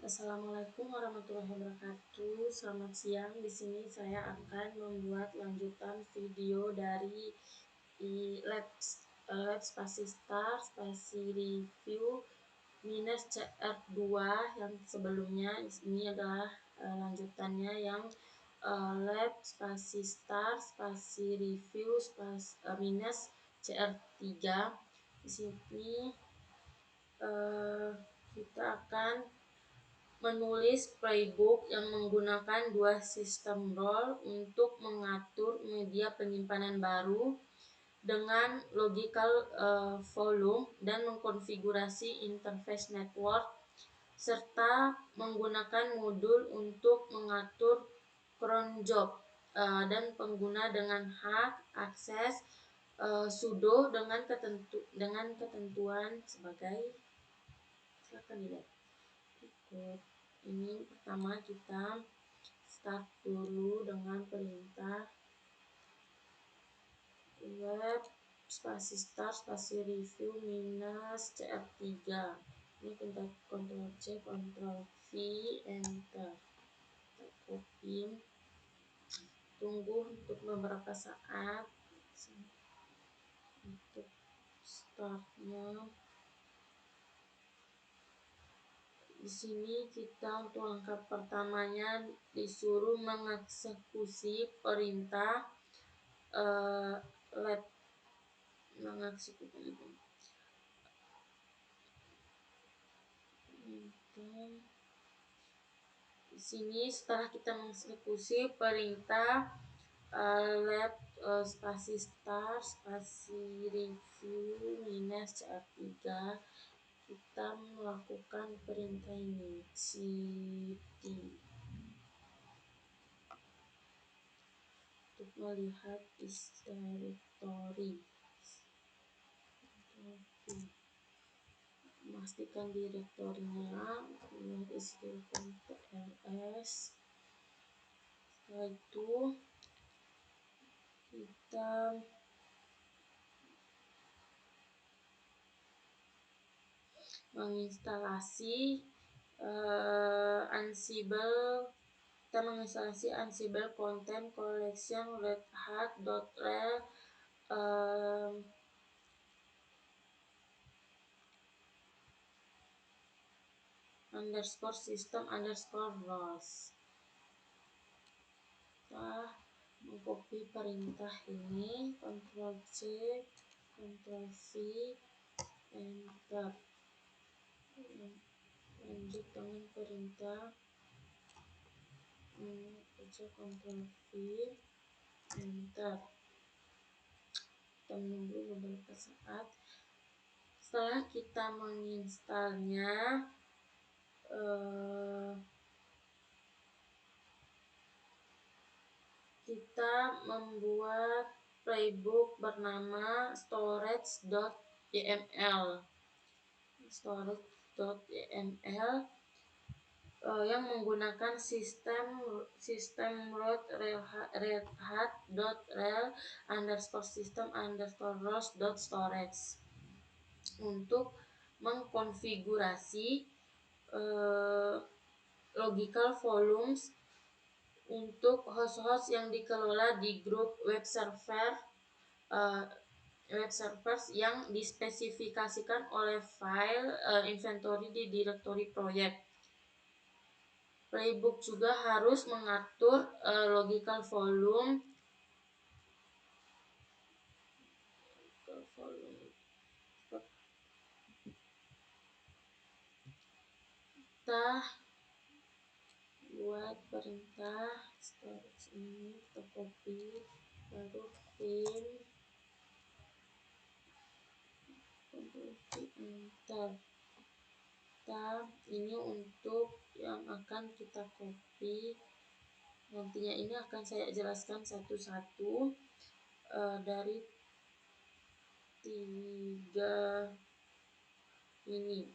Assalamualaikum warahmatullahi wabarakatuh. Selamat siang. Di sini saya akan membuat lanjutan video dari lab spasi start spasi review minus CR2 yang sebelumnya. Ini adalah lanjutannya yang lab spasi start spasi review minus CR3. Di sini kita akan menulis playbook yang menggunakan dua sistem role untuk mengatur media penyimpanan baru dengan logical volume dan mengkonfigurasi interface network serta menggunakan modul untuk mengatur cron job dan pengguna dengan hak akses sudo dengan ketentuan sebagai. Silakan dilihat. Ini pertama kita start dulu dengan perintah web spasi start spasi review minus cr3. Ini kita Ctrl C Ctrl V enter, kita copy, tunggu untuk beberapa saat untuk startnya. Di sini kita untuk langkah pertamanya disuruh mengeksekusi perintah di sini setelah kita mengeksekusi perintah lab spasi start spasi review minus cr3, kita melakukan perintah ini cd untuk melihat isi directory. Memastikan direktorinya, lihat isi direktori ls. Setelah itu kita menginstalasi Ansible Content Collection redhat.rel _system_roles. Kita mengcopy perintah ini, Ctrl C Ctrl V enter, lanjut dengan perintah Ctrl V enter. Kita menunggu beberapa saat. Setelah kita menginstalnya, kita membuat playbook bernama storage.yml yang menggunakan sistem root redhat.rel _system_roles.storage untuk mengkonfigurasi logical volumes untuk host-host yang dikelola di grup web servers yang dispesifikasikan oleh file inventory di direktori proyek. Playbook juga harus mengatur logical volume kita buat perintah storage ini, kita copy, lalu pin enter. Ini untuk yang akan kita copy, nantinya ini akan saya jelaskan satu-satu dari 3 ini.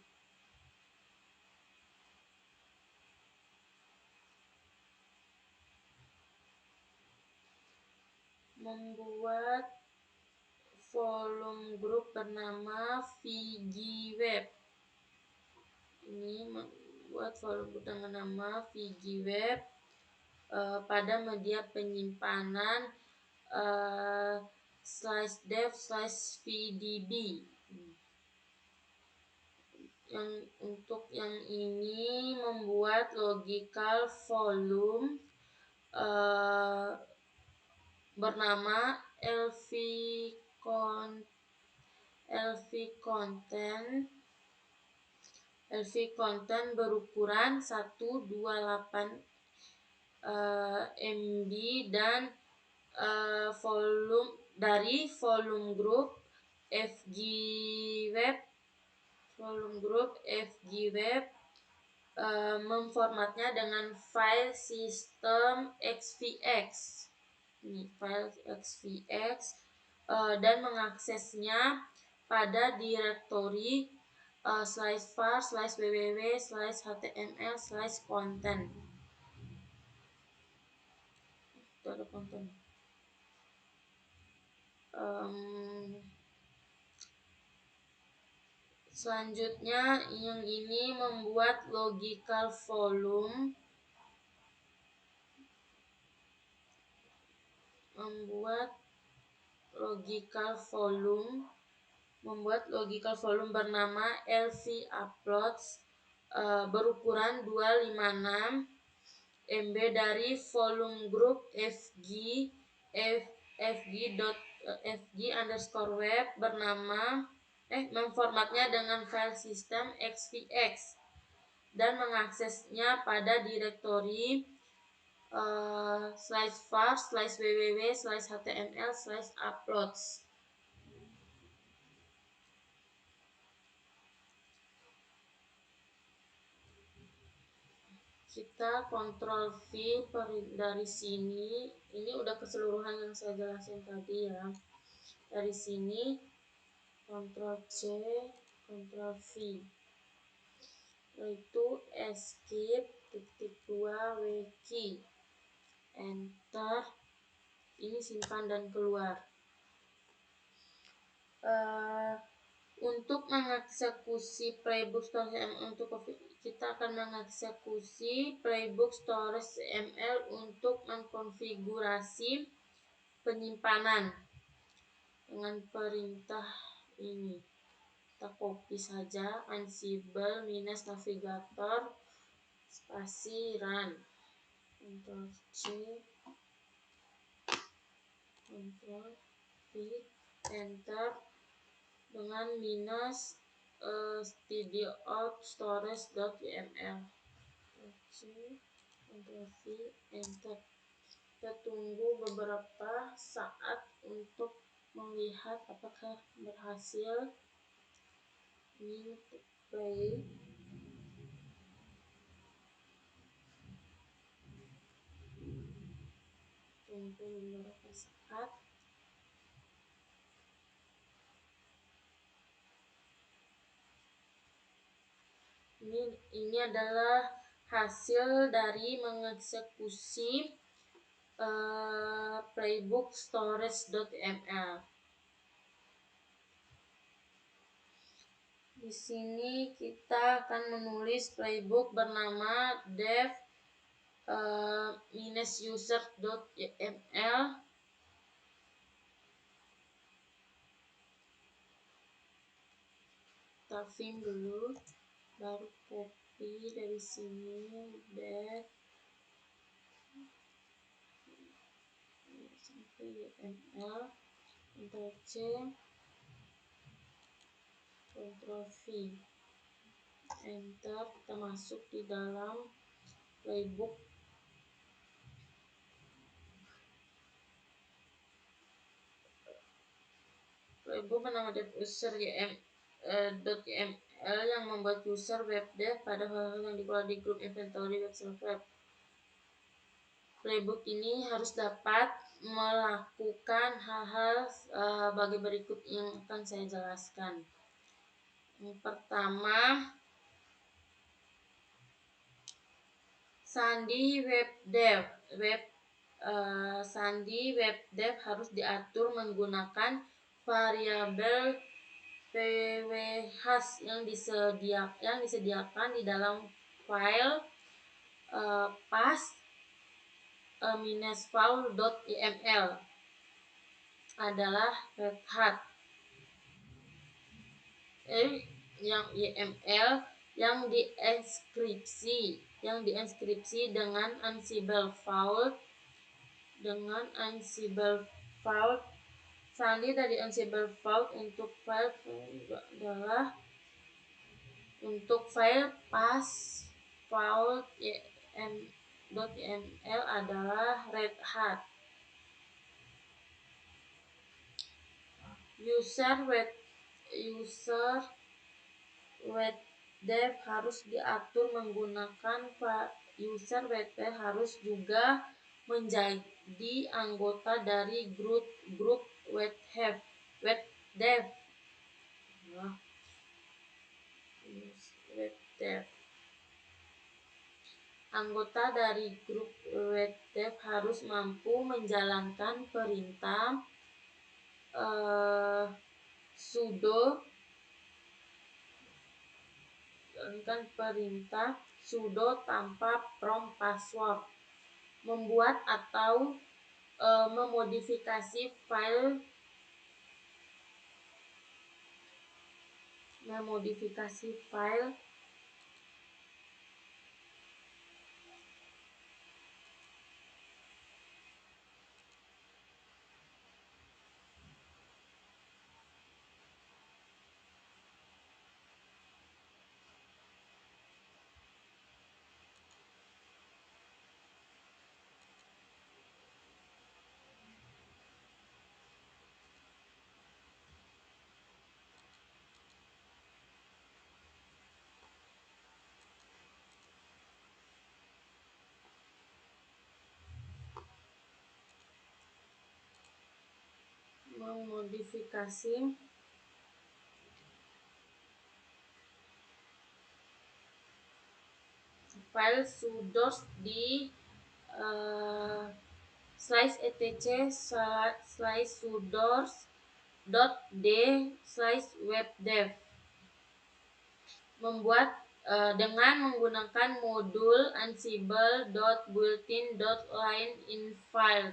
Membuat volume group bernama VGWeb. Ini membuat volume dengan nama VGWeb pada media penyimpanan /dev/vdb. Untuk yang ini membuat logical volume bernama lv content berukuran 128 MB dan volume group FGWeb memformatnya dengan file system XVX. Ini file XVX dan mengaksesnya pada direktori /var/www/html/content. Itu ada konten. Selanjutnya yang ini membuat logical volume bernama lvuploads berukuran 256 MB dari volume group fg_web bernama memformatnya dengan file system XVX dan mengaksesnya pada direktori /var/www/html/uploads. Kita Ctrl V dari sini. Ini udah keseluruhan yang saya jelasin tadi ya. Dari sini Ctrl C, Ctrl V. Yaitu escape -2 w enter. Ini simpan dan keluar. Untuk mengeksekusi playbook storage untuk kita akan mengeksekusi playbook storage ML untuk mengkonfigurasi penyimpanan dengan perintah ini. Kita copy saja ansible -navigator spasi run. Ctrl C, Ctrl V, enter dengan -stdout storage.yml. Ctrl V, enter. Kita tunggu beberapa saat untuk melihat apakah berhasil. Ini play. Tunggu beberapa saat. Ini adalah hasil dari mengeksekusi playbook storage.ml. Di sini kita akan menulis playbook bernama dev-user.yml. Kita vim dulu, baru copy dari sini dev yml. Ctrl C, Ctrl V, enter. Kita masuk di dalam playbook. Playbook bernama dev-user.yml yang membuat user web dev pada hal-hal yang dikelola di grup inventory web server. Playbook ini harus dapat melakukan hal-hal bagi berikut yang akan saya jelaskan. Yang pertama, sandi web dev. Sandi web dev harus diatur menggunakan variabel pwhash yang disediakan di dalam file pas -foul.yml adalah Red Hat. Yang YML yang dienkripsi dengan Ansible Vault. Sandi dari Ansible Vault untuk file adalah untuk file pas vault.yml adalah Red Hat. User webdev harus diatur menggunakan user webdev harus juga menjadi anggota dari grup webdev. Webdev Anggota dari grup webdev harus mampu menjalankan perintah sudo tanpa prompt password, membuat atau memodifikasi file memodifikasi file sudo di /etc/sudoers.d/webdev, membuat dengan menggunakan modul ansible.builtin.line in file.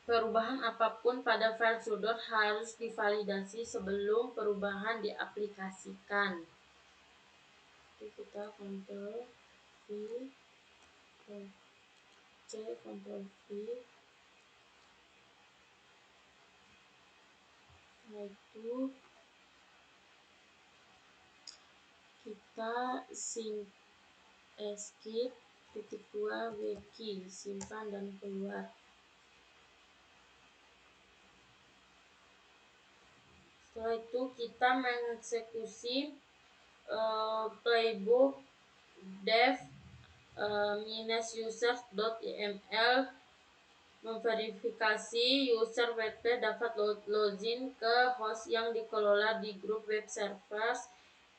Perubahan apapun pada file sudo harus divalidasi sebelum perubahan diaplikasikan. Jadi kita Ctrl V, Ctrl C, Ctrl V. Setelah itu kita escape -2 wkey, simpan dan keluar. Setelah itu kita mengeksekusi playbook dev -users.yml, memverifikasi user webdev dapat login ke host yang dikelola di grup web servers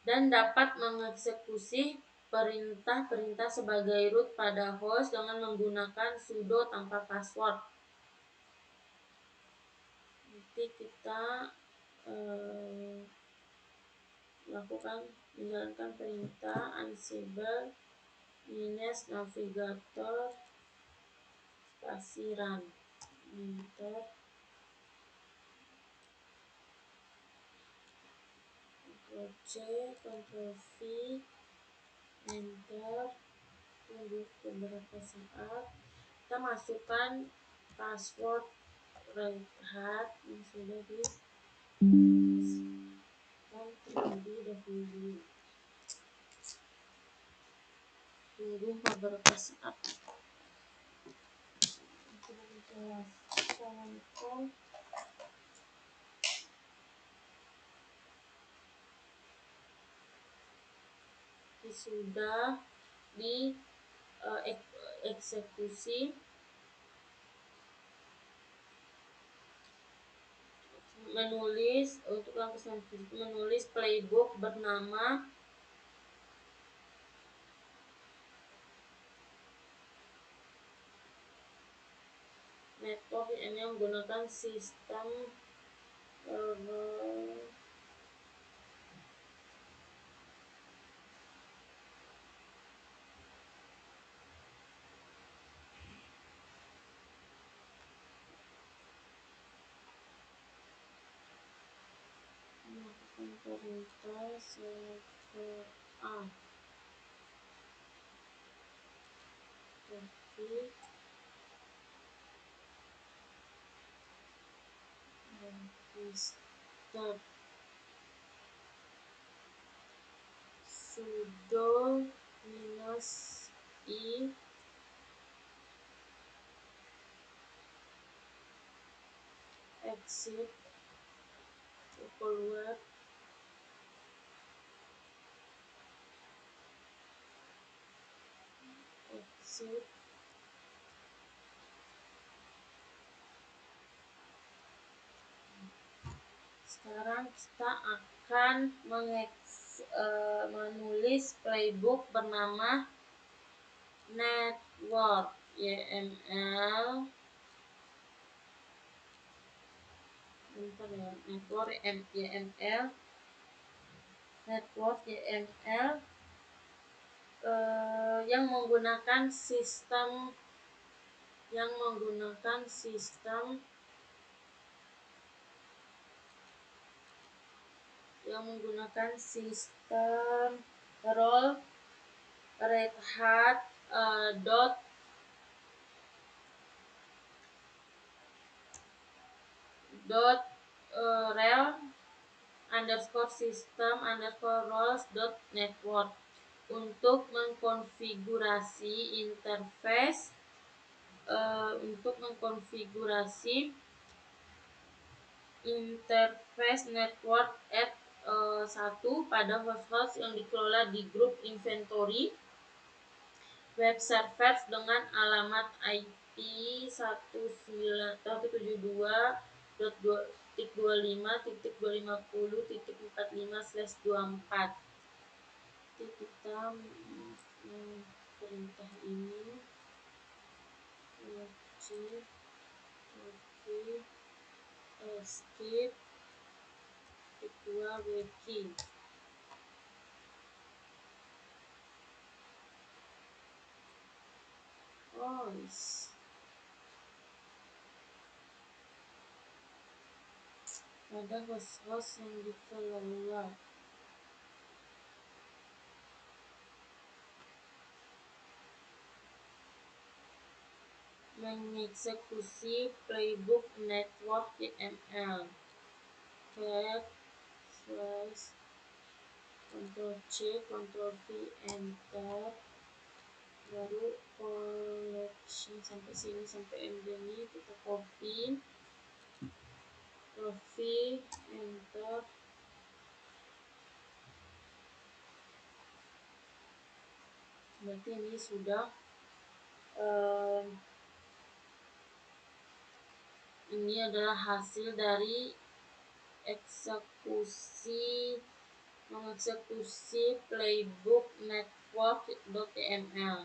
dan dapat mengeksekusi perintah-perintah sebagai root pada host dengan menggunakan sudo tanpa password. Nanti kita menjalankan perintah ansible -navigator run. Enter. Ctrl C, Ctrl V, enter. Tunggu beberapa saat. Kita masukkan password Red Hat yang sudah terlebih dahulu. Tunggu beberapa saat. Assalamualaikum. Sudah dieksekusi. Menulis playbook bernama network ini menggunakan sistem Terus melakukan perintah server A tapi register sudo minus I exit keluar exit. Sekarang kita akan menulis playbook bernama network YML. Bentar ya, network YML yang menggunakan sistem role Red Hat rel underscore system underscore roles dot network untuk mengkonfigurasi interface network at 1 pada host-host yang dikelola di grup inventory web servers dengan alamat IP 192.25.25.45/24. Jadi kita perintah ini escape equal wiki. Pada host-host yang dikelola mengeksekusi playbook network YML cat slash Ctrl C Ctrl V enter baru collection sampai sini sampai end ini kita copy enter. Berarti ini sudah ini adalah hasil dari mengeksekusi playbook network.yml.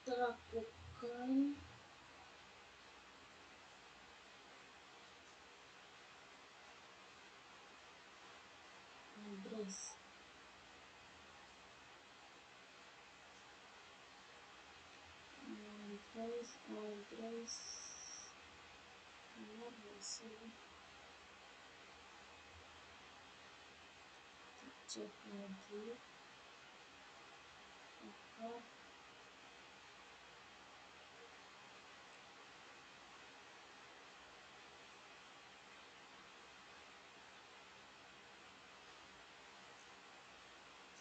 Kita lakukan address benar hasil cek lagi apakah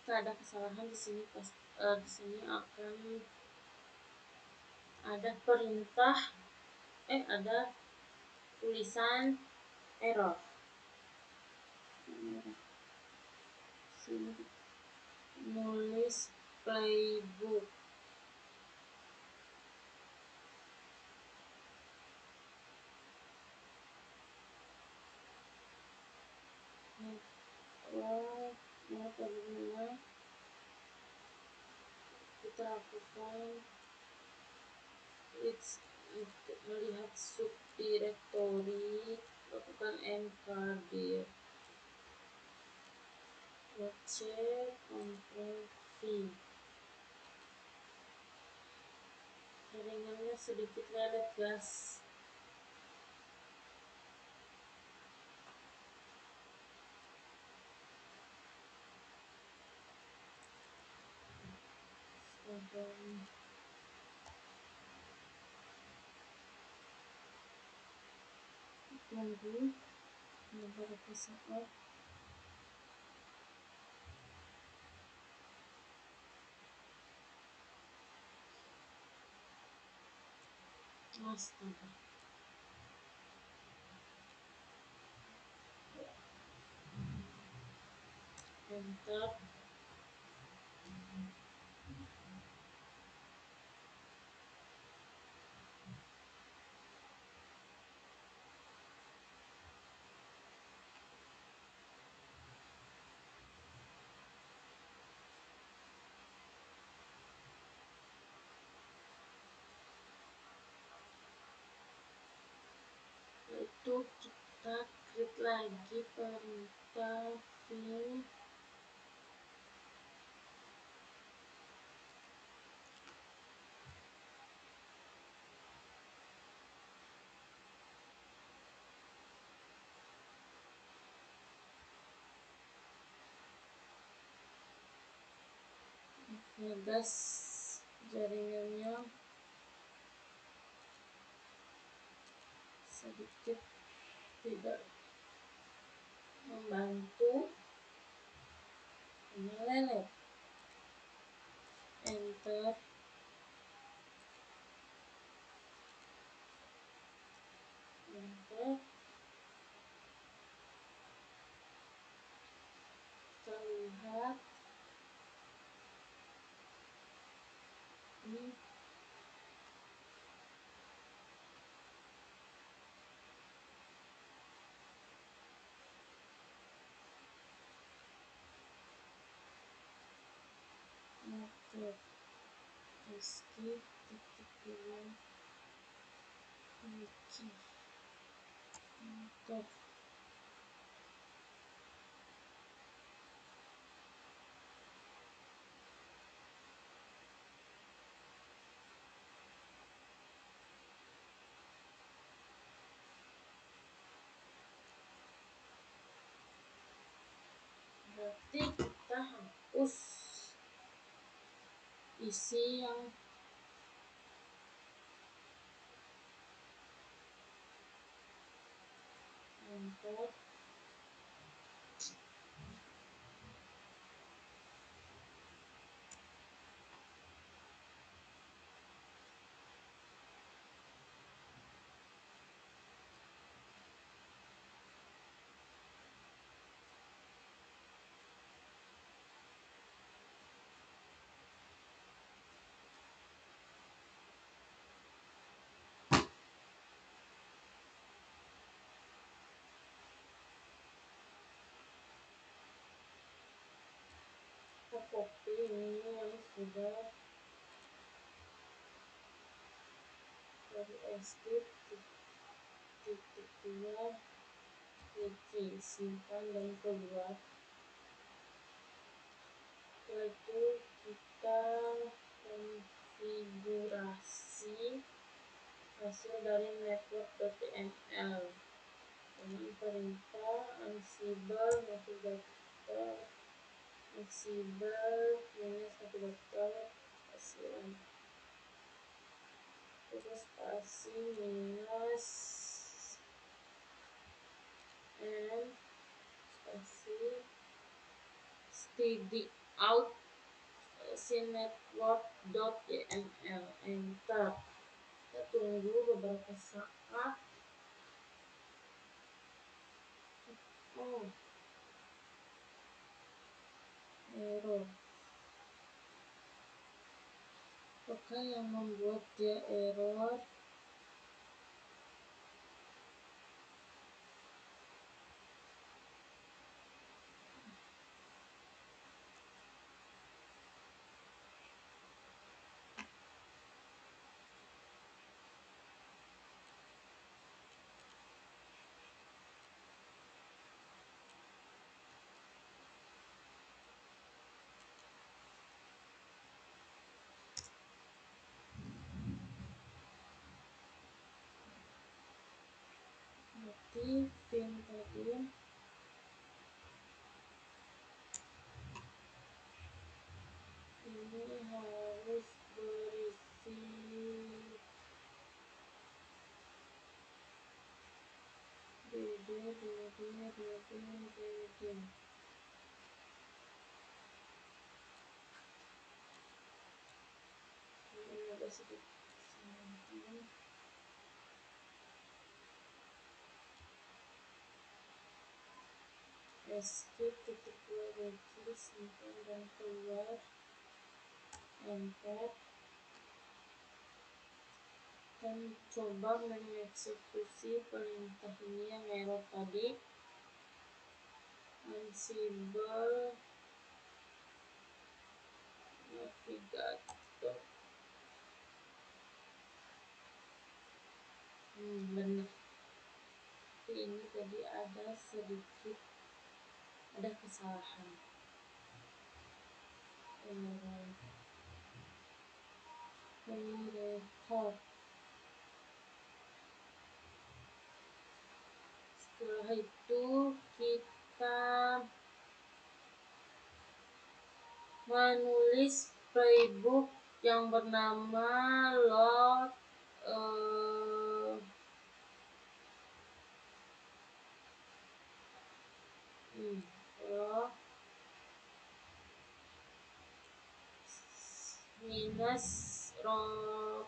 jika ada kesalahan di sini di sini akan ada perintah ada tulisan error. Sini nulis playbook kita lakukan melihat subdirektori, lakukan mkdir, C, Ctrl V. Jaringannya sedikit lelet, gas. Tunggu beberapa saat. Astaga. Enter. Itu kita create lagi perintah vim ngegas jaringannya sedikit tidak membantu, lelet. Enter. Enter. Kita lihat ini network escape titik dua wiki. Enter. Berarti kita hapus isi yang enter. Kita copy ini yang sudah dari escape titik dua wiki, simpan dan keluar. Setelah itu kita konfigurasi hasil dari network.dml dengan perintah ansible navigator ansible minus navigator spasi terus spasi minus n spasi steady out network.yml. Enter. Kita tunggu beberapa saat. Oh, error. Apakah yang membuat dia error? Ini ada sedikit kesalahan. Escape titik dua wiki simpan dan keluar, enter, dan coba mengeksekusi perintah ini yang error tadi. Ansible navigator, benar, tapi ini tadi ada sedikit kesalahan. Record. Setelah itu kita menulis playbook yang bernama load load minus rotate.yml,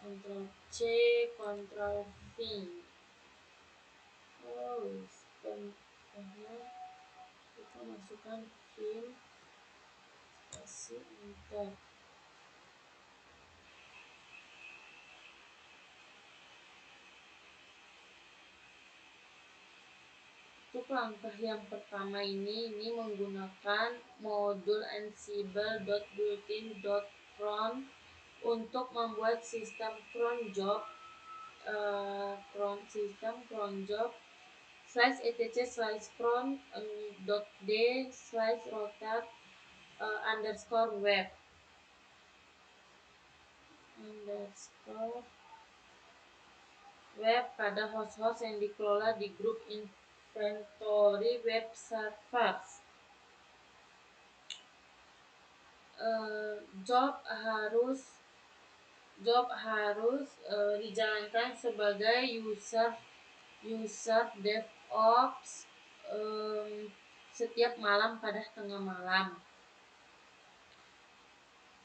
Ctrl C, Ctrl V. Sebenarnya kita masukkan vim spasi enter. Untuk langkah yang pertama ini menggunakan modul ansible.builtin.cron untuk membuat sistem cron job /etc/cron.d/rotate_web pada host-host yang dikelola di grup inventory web servers. Job harus dijalankan sebagai user DevOps setiap malam pada tengah malam.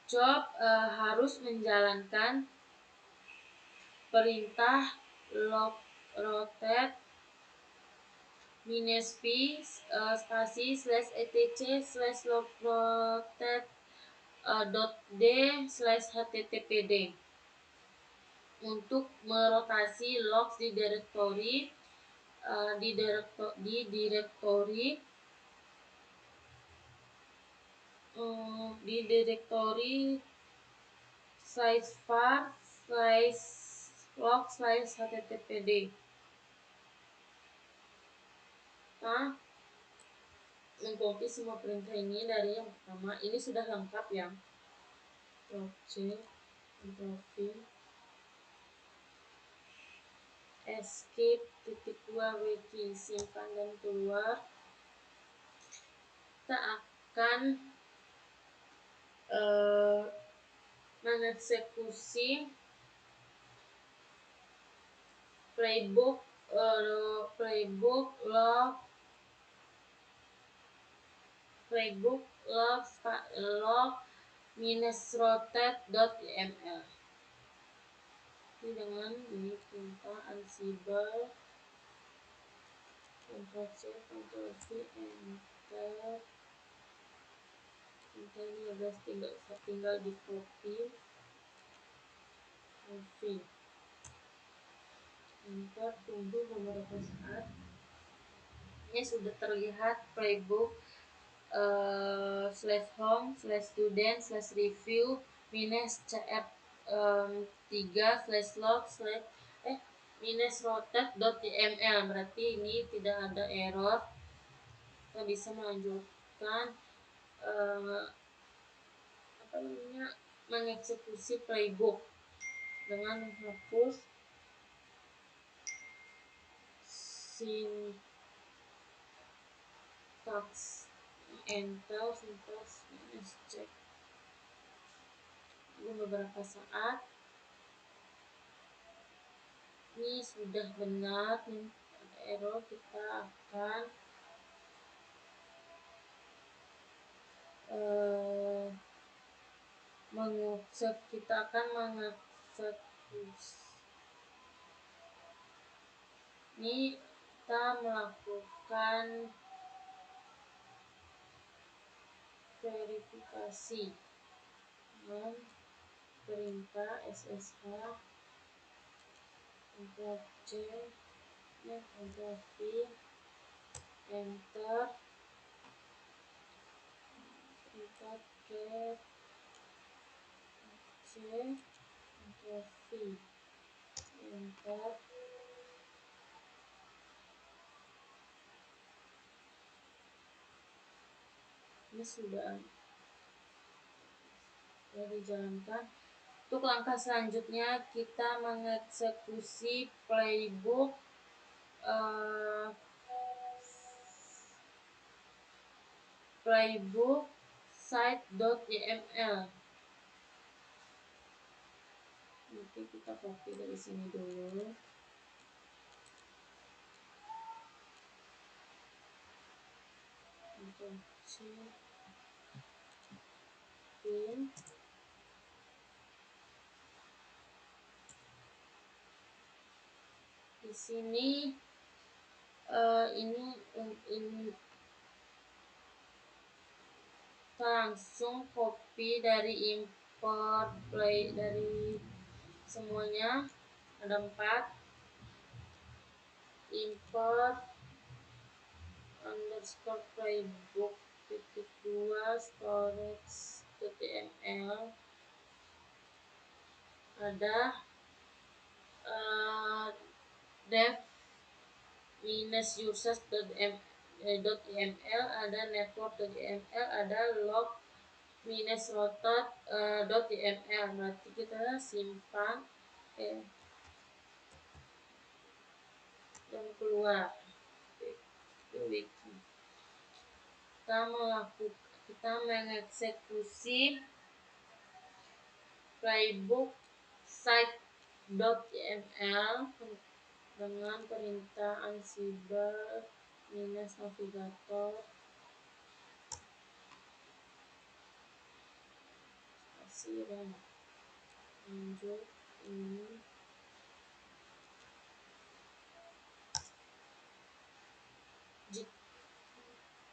Job harus menjalankan perintah rotate -p spasi /etc/log_rotate.d/httpd untuk merotasi logs di direktori /var/log/httpd. Mengcopy semua perintah ini dari yang pertama. Ini sudah lengkap ya. Ctrl C, Ctrl V, escape titik dua wiki simpan dan keluar. Kita akan mengeksekusi playbook log-rotate.yml ini dengan perintah ansible Ctrl C, Ctrl V, enter. Ini tinggal di copy, V, enter. Tunggu beberapa saat. Ini sudah terlihat playbook /home/student/review -cf3/log -rotate.yml. Berarti ini tidak ada error. Kita bisa melanjutkan mengeksekusi playbook dengan menghapus syntax, enter, syntax check. Tunggu beberapa saat. Ini sudah benar, ini ada error, kita akan mengeksekusi. Ini kita melakukan verifikasi dengan perintah SSH, Ctrl C, Ctrl V, Enter, perintah cat C, Ctrl V, Enter. Ini sudah dijalankan. Untuk langkah selanjutnya kita mengeksekusi playbook site.yml. Nanti kita copy dari sini dulu. Ctrl C, pin. Di sini ini kita langsung copy dari import play dari semuanya. Ada 4. Import underscore playbook titik 2 storage.yml. Ada dev minus users.yml, ada network.yml, ada log minus router.yml. Berarti kita simpan dan keluar. Kita mengeksekusi playbook site.yml dengan perintah ansible minus navigator dan lanjut ini.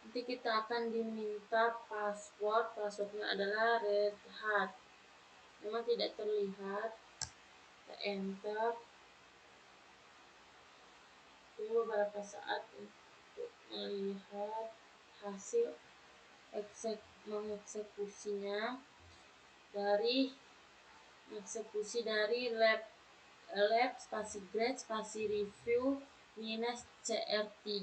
Nanti kita akan diminta passwordnya adalah Red Hat. Memang tidak terlihat. Kita enter, tunggu beberapa saat untuk melihat hasil mengeksekusinya. Dari eksekusi dari lab spasi grade spasi review minus cr3.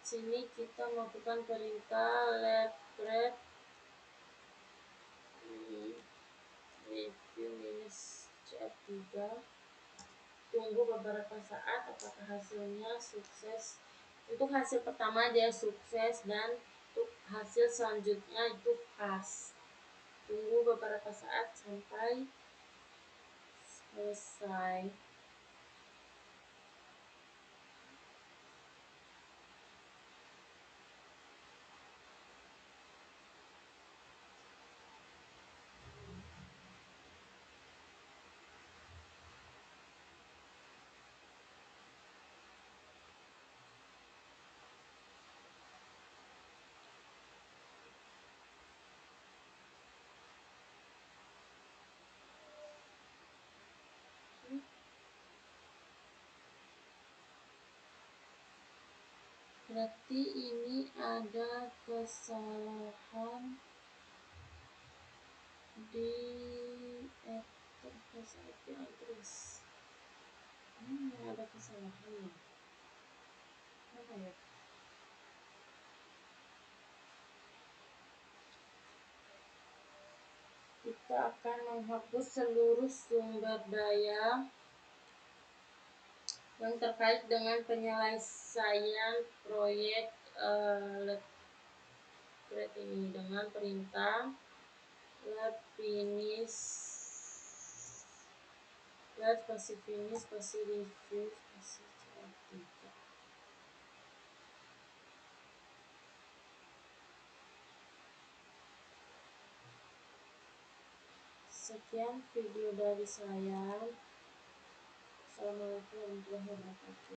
Sini kita melakukan perintah lab grade review minus cr3. Tunggu beberapa saat apakah hasilnya sukses. Untuk hasil pertama dia sukses dan untuk hasil selanjutnya itu pas. Tunggu beberapa saat sampai selesai. Berarti ini ada kesalahan di address. Ada kesalahan ya. Apa ya? Kita akan menghapus seluruh sumber daya yang terkait dengan penyelesaian proyek let thread ini dengan perintah let finish spasi review spasi CR3. Sekian video dari saya. Assalamualaikum warahmatullahi wabarakatuh.